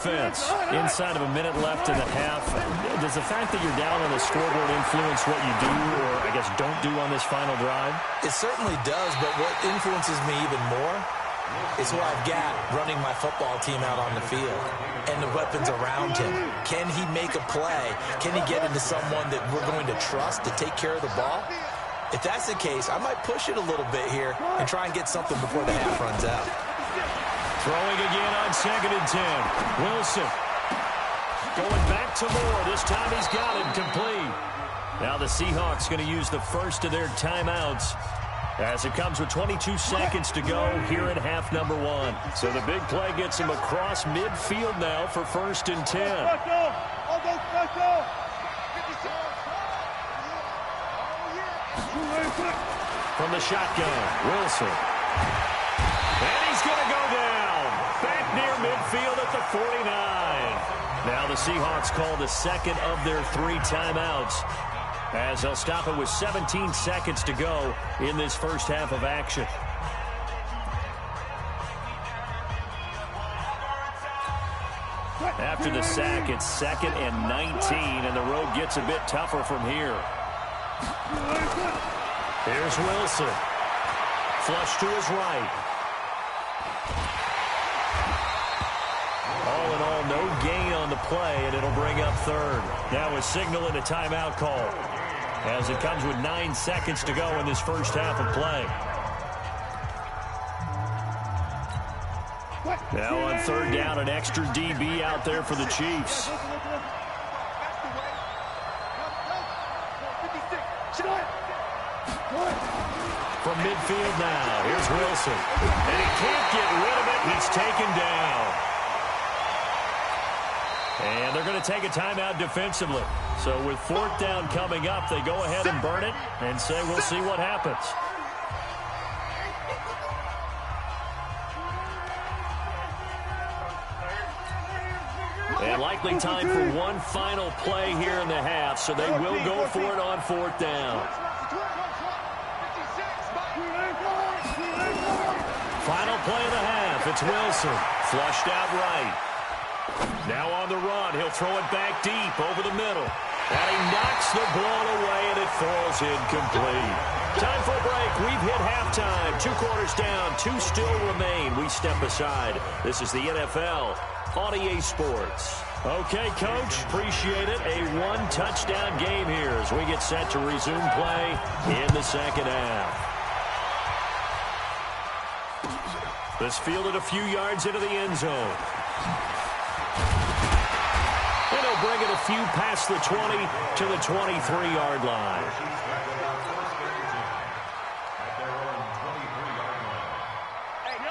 Defense. Inside of a minute left in the half. Does the fact that you're down on the scoreboard influence what you do, or I guess don't do on this final drive? It certainly does, but what influences me even more is what I've got running my football team out on the field and the weapons around him. Can he make a play? Can he get into someone that we're going to trust to take care of the ball? If that's the case, I might push it a little bit here and try and get something before the half runs out. Throwing again on 2nd and 10. Wilson going back to Moore. This time he's got it complete. Now the Seahawks going to use the first of their timeouts as it comes with 22 seconds to go here in half number 1. So the big play gets him across midfield now for 1st and 10. From the shotgun, Wilson. And he's going to go down. Back near midfield at the 49. Now the Seahawks call the second of their 3 timeouts, as they'll stop it with 17 seconds to go in this first half of action. After the sack, it's 2nd and 19, and the road gets a bit tougher from here. Here's Wilson. Flush to his right. All in all, no gain on the play, and it'll bring up 3rd. Now a signal and a timeout call, as it comes with 9 seconds to go in this first half of play. Now on 3rd down, an extra DB out there for the Chiefs. From midfield now, here's Wilson. And he can't get rid of it. He's taken down. And they're going to take a timeout defensively. So with 4th down coming up, they go ahead and burn it and say we'll see what happens. And likely time for one final play here in the half, so they will go for it on 4th down. Final play of the half. It's Wilson. Flushed out right. Now on the run. He'll throw it back deep over the middle. And he knocks the ball away, and it falls incomplete. Time for a break. We've hit halftime. 2 quarters down. 2 still remain. We step aside. This is the NFL on EA Sports. Okay, Coach. Appreciate it. A 1-touchdown game here as we get set to resume play in the second half. This fielded a few yards into the end zone. And he'll bring it a few past the 20 to the 23-yard line.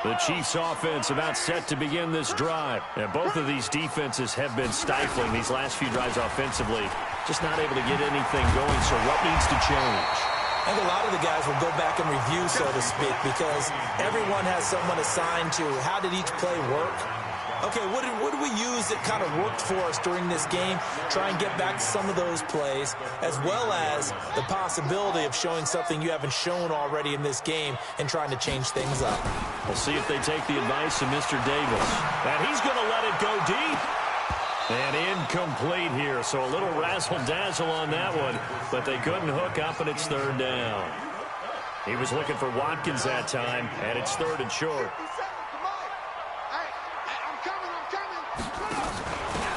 The Chiefs offense about set to begin this drive. And both of these defenses have been stifling these last few drives offensively. Just not able to get anything going, so what needs to change? I think a lot of the guys will go back and review, so to speak, because everyone has someone assigned to how did each play work. Okay, what did we use that kind of worked for us during this game? Try and get back to some of those plays, as well as the possibility of showing something you haven't shown already in this game and trying to change things up. We'll see if they take the advice of Mr. Davis. And he's going to let it go deep. And incomplete here, so a little razzle-dazzle on that one, but they couldn't hook up, and it's 3rd down. He was looking for Watkins that time, and it's 3rd and short.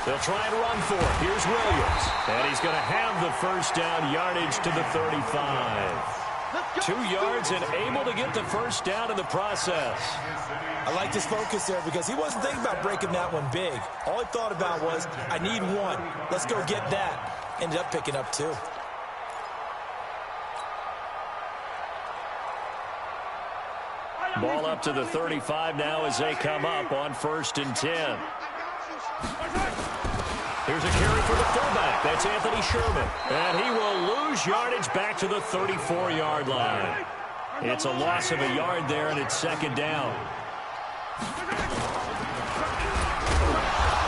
They'll try and run for it. Here's Williams, and he's going to have the 1st down yardage to the 35. 2 yards and able to get the 1st down in the process. I like his focus there because he wasn't thinking about breaking that one big. All he thought about was, I need 1. Let's go get that. Ended up picking up 2. Ball up to the 35 now as they come up on 1st and 10. Here's a carry for the fullback. That's Anthony Sherman. And he will lose yardage back to the 34-yard line. It's a loss of a yard there, and it's 2nd down.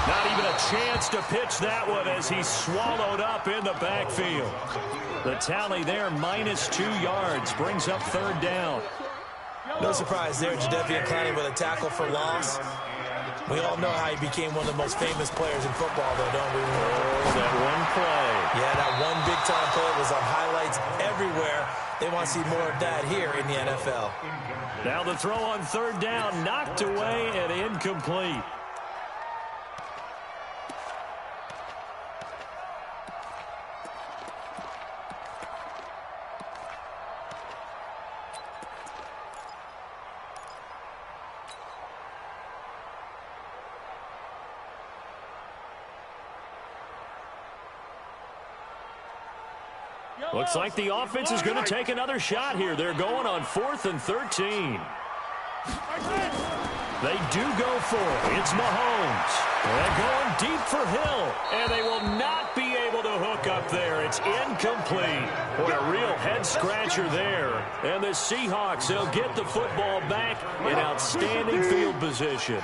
Not even a chance to pitch that one as he's swallowed up in the backfield. The tally there, -2 yards, brings up 3rd down. No surprise there, Jadeveon Clowney with a tackle for loss. We all know how he became one of the most famous players in football, though, don't we? Oh, that one play. Yeah, that one big-time play was on highlights everywhere. They want to see more of that here in the NFL. Now the throw on third down, knocked away and incomplete. Looks like the offense is going to take another shot here. They're going on 4th and 13. They do go for it. It's Mahomes. They're going deep for Hill. And they will not be able to hook up there. It's incomplete. Boy, a real head-scratcher there. And the Seahawks, they'll get the football back in outstanding field position.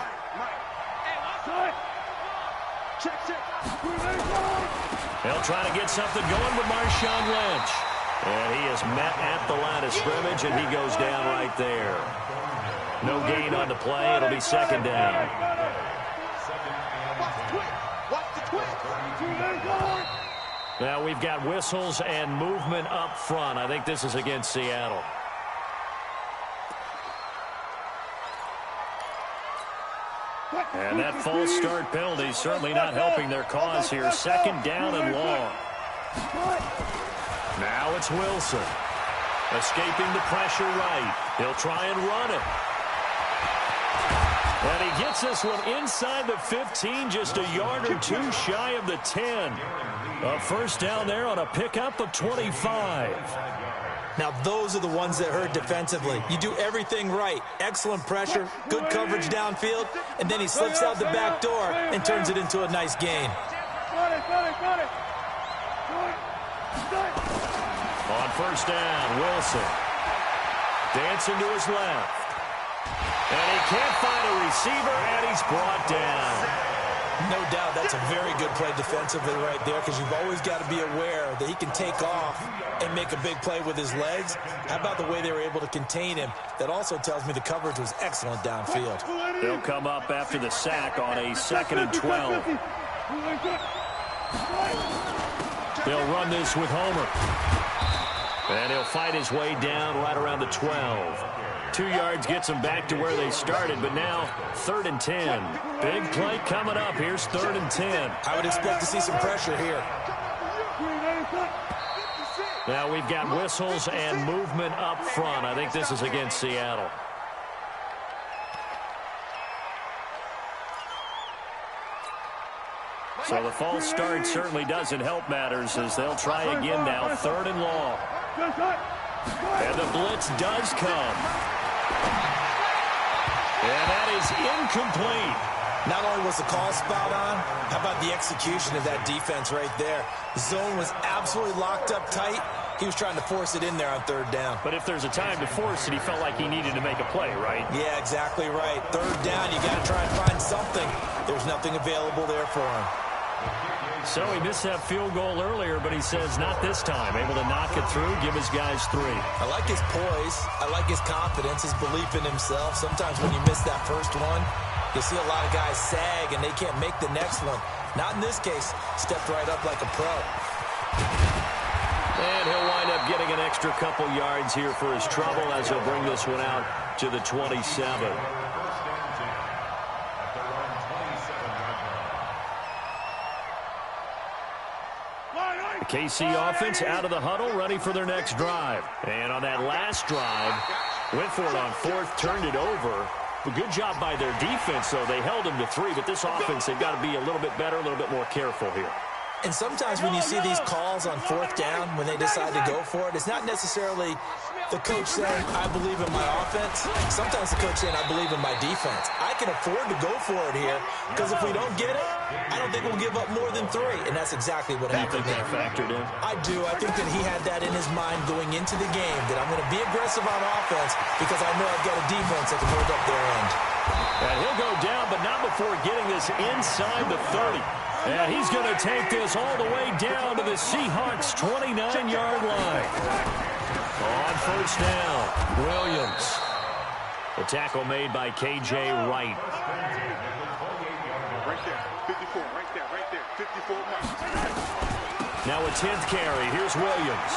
They'll try to get something going with Marshawn Lynch. And he is met at the line of scrimmage, and he goes down right there. No gain on the play. It'll be second down. Now we've got whistles and movement up front. I think this is against Seattle. And that false start penalty is certainly not helping their cause here. Second down and long. Now it's Wilson. Escaping the pressure right. He'll try and run it. And he gets this one inside the 15, just a yard or two shy of the 10. A first down there on a pickup of 25. Now, those are the ones that hurt defensively. You do everything right. Excellent pressure, good coverage downfield, and then he slips out the back door and turns it into a nice gain. On first down, Wilson. Dancing to his left. And he can't find a receiver, and he's brought down. No doubt that's a very good play defensively right there, because you've always got to be aware that he can take off and make a big play with his legs. How about the way they were able to contain him? That also tells me the coverage was excellent downfield. They'll come up after the sack on a 2nd and 12. They'll run this with Homer. And he'll fight his way down right around the 12. 2 yards gets him back to where they started, but now 3rd and 10. Big play coming up. Here's 3rd and 10. I would expect to see some pressure here. Now we've got whistles and movement up front. I think this is against Seattle. So the false start certainly doesn't help matters, as they'll try again now. 3rd and long. And the blitz does come. And that is incomplete. Not only was the call spot on, how about the execution of that defense right there? The zone was absolutely locked up tight. He was trying to force it in there on 3rd down. But if there's a time to force it, he felt like he needed to make a play, right? Yeah, exactly right. 3rd down, you got to try and find something. There's nothing available there for him. So he missed that field goal earlier, but he says not this time. Able to knock it through, give his guys 3. I like his poise. I like his confidence, his belief in himself. Sometimes when you miss that first one, you see a lot of guys sag and they can't make the next one. Not in this case. Stepped right up like a pro. And he'll wind up getting an extra couple yards here for his trouble as he'll bring this one out to the 27. KC offense out of the huddle, ready for their next drive. And on that last drive, went for it on 4th, turned it over. But good job by their defense, though. They held them to 3, but this offense, they've got to be a little bit better, a little bit more careful here. And sometimes when you see these calls on 4th down, when they decide to go for it, it's not necessarily the coach saying, I believe in my offense. Sometimes the coach saying, I believe in my defense. I can afford to go for it here, because if we don't get it, I don't think we'll give up more than 3. And that's exactly what happened there. You think that factored in? I do. I think that he had that in his mind going into the game, that I'm going to be aggressive on offense because I know I've got a defense that can hold up their end. And he'll go down, but not before getting this inside the 30. And he's going to take this all the way down to the Seahawks' 29-yard line. On first down, Williams. The tackle made by K.J. Wright. Now a 10th carry. Here's Williams.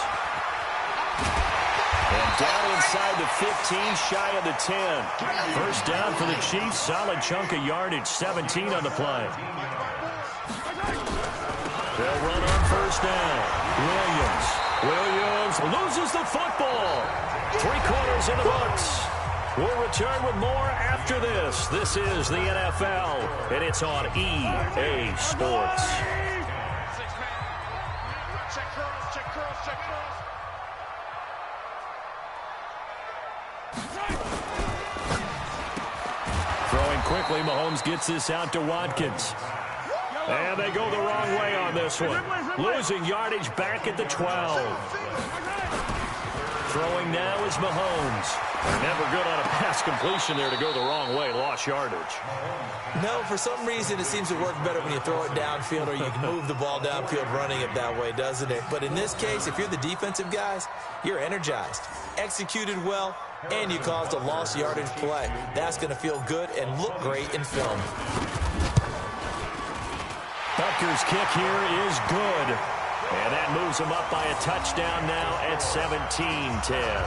And down inside the 15, shy of the 10. First down for the Chiefs. Solid chunk of yardage, 17 on the play. They'll run on first down. Williams loses the football. 3/4 in the books. We'll return with more after this. This is the NFL, and it's on EA Sports. Throwing quickly, Mahomes gets this out to Watkins. And they go the wrong way on this one. Losing yardage back at the 12. Throwing now is Mahomes. Never good on a pass completion there to go the wrong way. Lost yardage. No, for some reason it seems to work better when you throw it downfield or you can move the ball downfield running it that way, doesn't it? But in this case, if you're the defensive guys, you're energized, executed well, and you caused a lost yardage play. That's going to feel good and look great in film. Butker's kick here is good. And that moves him up by a touchdown now at 17-10.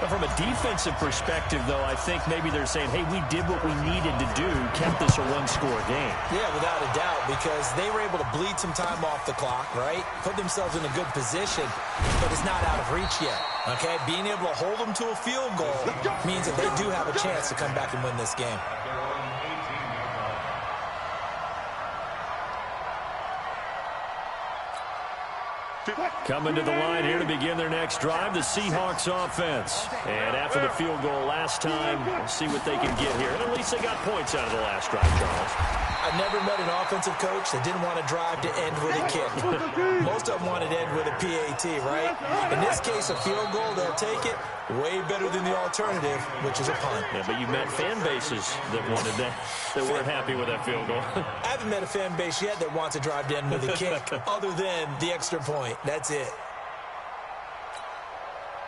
But from a defensive perspective, though, I think maybe they're saying, hey, we did what we needed to do, kept this a one-score game. Yeah, without a doubt, because they were able to bleed some time off the clock, right? Put themselves in a good position, but it's not out of reach yet, okay? Being able to hold them to a field goal means that they do have a chance to come back and win this game. Coming to the line here to begin their next drive, the Seahawks offense. And after the field goal last time, we'll see what they can get here. And at least they got points out of the last drive, Charles. I've never met an offensive coach that didn't want to drive to end with a kick. Most of them wanted to end with a PAT, right? In this case, a field goal, they'll take it. Way better than the alternative, which is a punt. Yeah, but you've met fan bases that wanted that weren't happy with that field goal. I haven't met a fan base yet that wants to drive to end with a kick other than the extra point. That's it.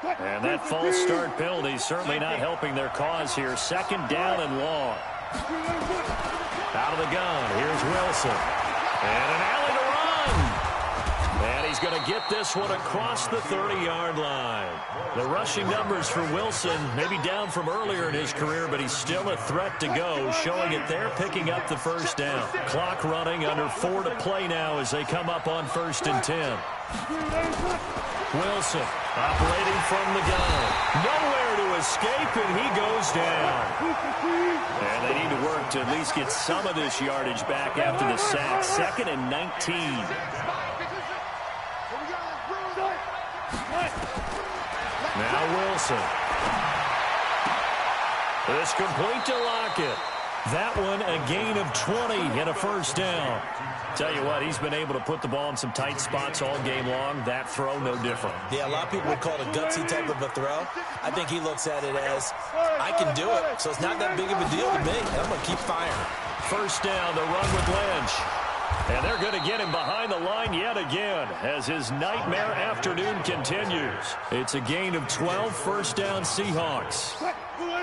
And that false start penalty certainly not helping their cause here. Second down and long. Out of the gun, here's Wilson. And an alley to run. And he's going to get this one across the 30-yard line. The rushing numbers for Wilson, maybe down from earlier in his career, but he's still a threat to go, showing it there, picking up the first down. Clock running, under 4 to play now as they come up on 1st and 10. Wilson operating from the gun. Nowhere to escape, and he goes down. And they need to work to at least get some of this yardage back after the sack. 2nd and 19. Now Wilson. This complete to Lockett. That one a gain of 20 and a first down. Tell you what, he's been able to put the ball in some tight spots all game long. That throw, no different. Yeah, a lot of people would call it a gutsy type of a throw. I think he looks at it as, I can do it, so it's not that big of a deal to me. I'm going to keep firing. First down, the run with Lynch. And they're going to get him behind the line yet again as his nightmare afternoon continues. It's a gain of 12, first down Seahawks.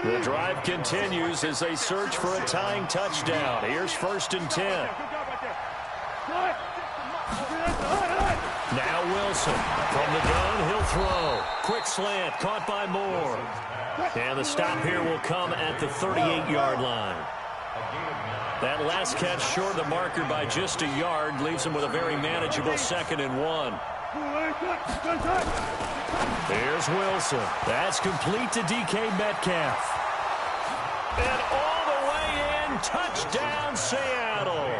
The drive continues as they search for a tying touchdown. Here's 1st and 10. Now Wilson from the gun, he'll throw. Quick slant, caught by Moore. And the stop here will come at the 38-yard line. That last catch short of the marker by just a yard leaves him with a very manageable 2nd and 1. There's Wilson. That's complete to DK Metcalf. And all the way in, touchdown Seattle.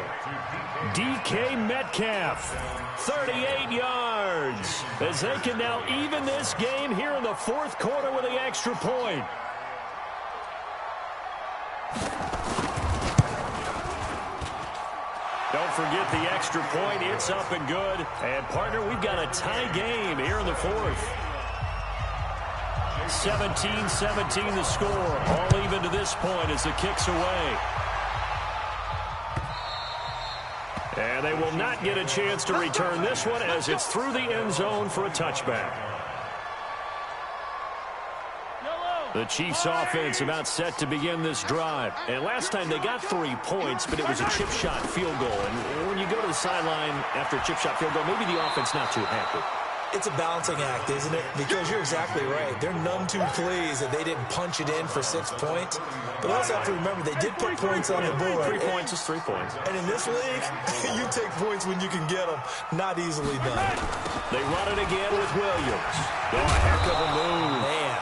DK Metcalf, 38 yards, as they can now even this game here in the 4th quarter with the extra point. Don't forget the extra point. It's up and good. And, partner, we've got a tie game here in the 4th. 17-17 the score. All even to this point as the kick's away. And they will not get a chance to return this one as it's through the end zone for a touchback. The Chiefs offense about set to begin this drive. And last time they got 3 points, but it was a chip shot field goal. And when you go to the sideline after a chip shot field goal. Maybe the offense not too happy. It's a balancing act, isn't it? Because you're exactly right. They're none too pleased that they didn't punch it in for 6 points. But also have to remember, they did put points on the board. 3 points is 3 points. And in this league, you take points when you can get them. Not easily done. They run it again with Williams. Oh, a heck of a move. Man.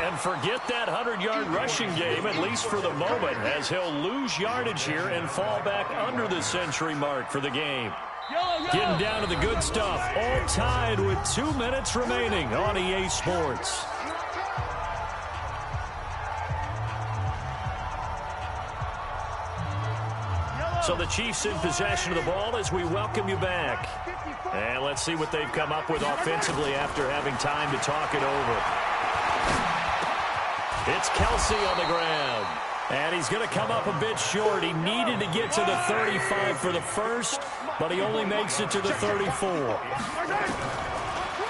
And forget that 100-yard rushing game, at least for the moment, as he'll lose yardage here and fall back under the century mark for the game. Getting down to the good stuff, all tied with 2 minutes remaining on EA Sports. So the Chiefs in possession of the ball as we welcome you back. And let's see what they've come up with offensively after having time to talk it over. It's Kelsey on the ground. And he's going to come up a bit short. He needed to get to the 35 for the first, but he only makes it to the 34.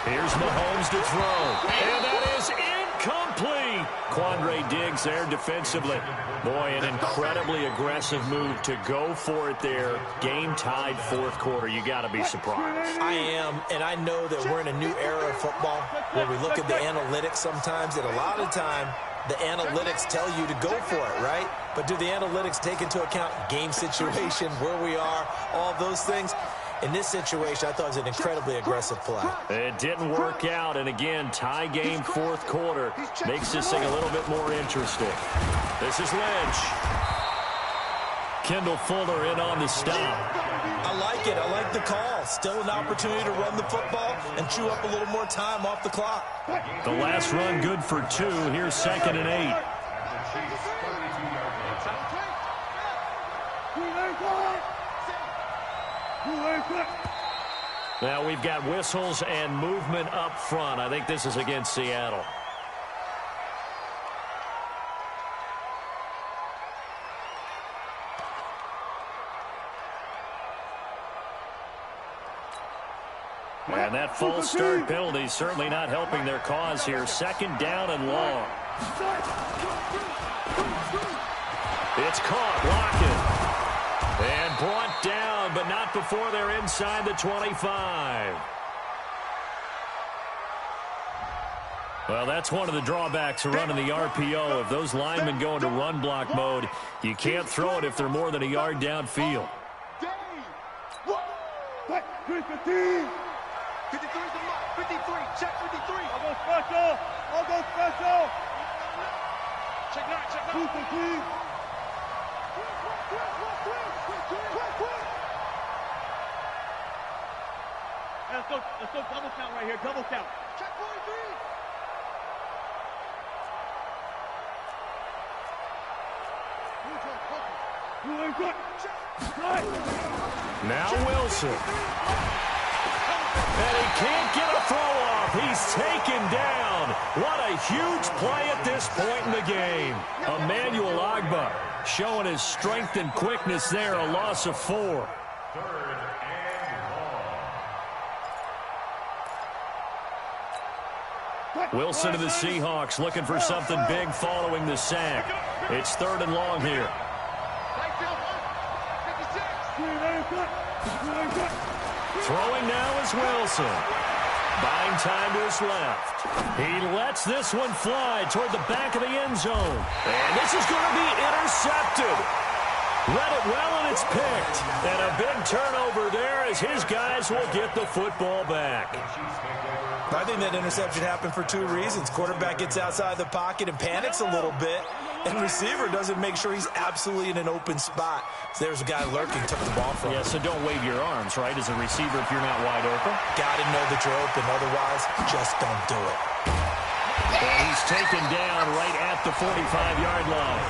Here's Mahomes to throw. And that is incomplete. Quandre Diggs there defensively. Boy, an incredibly aggressive move to go for it there. Game tied fourth quarter. You got to be surprised. I am, and I know that we're in a new era of football where we look at the analytics sometimes, and a lot of time the analytics tell you to go for it, right? But do the analytics take into account game situation, where we are, all those things? In this situation, I thought it was an incredibly aggressive play. It didn't work out, and again, tie game fourth quarter makes this thing a little bit more interesting. This is Lynch. Kendall Fuller in on the stop. I like it. I like the call. Still an opportunity to run the football and chew up a little more time off the clock. The last run good for 2. Here's 2nd and 8. Now we've got whistles and movement up front. I think this is against Seattle. And that false start penalty certainly not helping their cause here. 2nd down and long. It's caught. Lockett. And brought down, but not before they're inside the 25. Well, that's one of the drawbacks of running the RPO. If those linemen go into run block mode, you can't throw it if they're more than a yard downfield. 53 is the mark. 53. Check 53. I'll go special. I'll go special. Check not. Check not. Let's go double count right here. Double count. Check 43. Now Wilson. And he can't get a throw off. He's taken down. What a huge play at this point in the game. Emmanuel Ogbah showing his strength and quickness there. A loss of 4. Wilson to the Seahawks looking for something big following the sack. It's 3rd and long here. Throwing now is Wilson. Buying time to his left. He lets this one fly toward the back of the end zone. And this is going to be intercepted. Read it well, and it's picked. And a big turnover there as his guys will get the football back. I think that interception happened for 2 reasons. Quarterback gets outside the pocket and panics a little bit, and receiver doesn't make sure he's absolutely in an open spot. So there's a guy lurking, took the ball from him. Yeah, so don't wave your arms, right, as a receiver if you're not wide open. Got to know that you're open. Otherwise, just don't do it. And he's taken down right at the 45-yard line.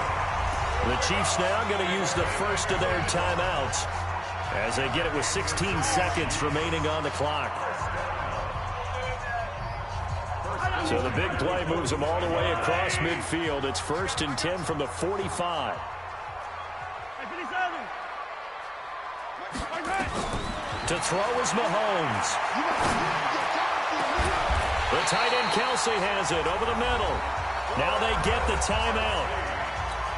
The Chiefs now going to use the first of their timeouts as they get it with 16 seconds remaining on the clock. So the big play moves them all the way across midfield. It's 1st and 10 from the 45. To throw is Mahomes. The tight end Kelsey has it over the middle. Now they get the timeout.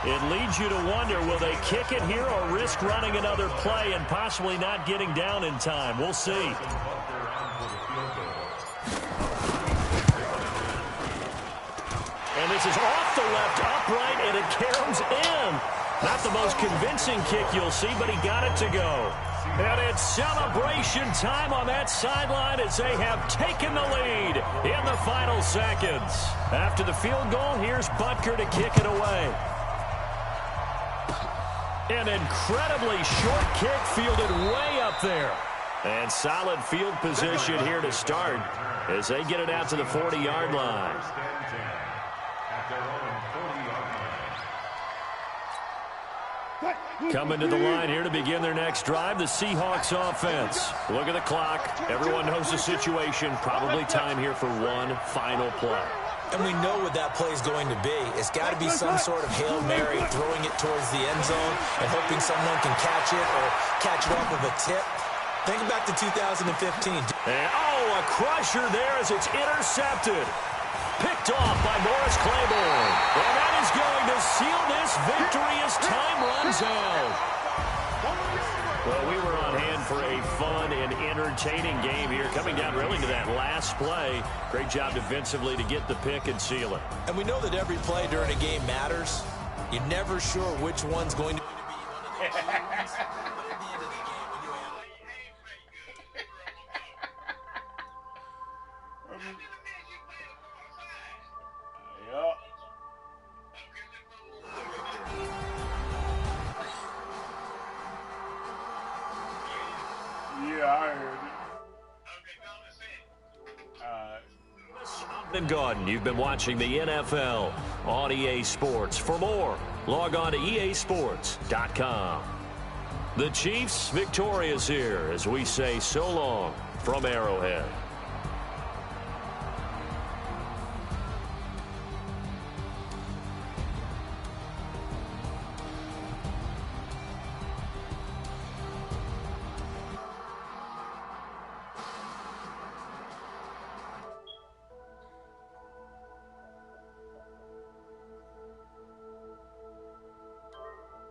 It leads you to wonder, will they kick it here or risk running another play and possibly not getting down in time? We'll see. And this is off the left upright, and it caroms in. Not the most convincing kick you'll see, but he got it to go. And it's celebration time on that sideline as they have taken the lead in the final seconds. After the field goal, here's Butker to kick it away. An incredibly short kick fielded way up there. And solid field position here to start as they get it out to the 40-yard line. Coming to the line here to begin their next drive, the Seahawks offense. Look at the clock. Everyone knows the situation. Probably time here for one final play. And we know what that play is going to be. It's got to be some sort of Hail Mary, throwing it towards the end zone and hoping someone can catch it or catch it off of a tip. Think back to 2015. And, a crusher there as it's intercepted. Picked off by Morris Claiborne. And that is going to seal this victory as time runs out. Well, we were on hand for a fun and entertaining game here. Coming down really to that last play. Great job defensively to get the pick and seal it. And we know that every play during a game matters. You're never sure which one's going to be one of the ones. And Gordon, you've been watching the NFL on EA Sports. For more, log on to easports.com. The Chiefs victorious here as we say so long from Arrowhead.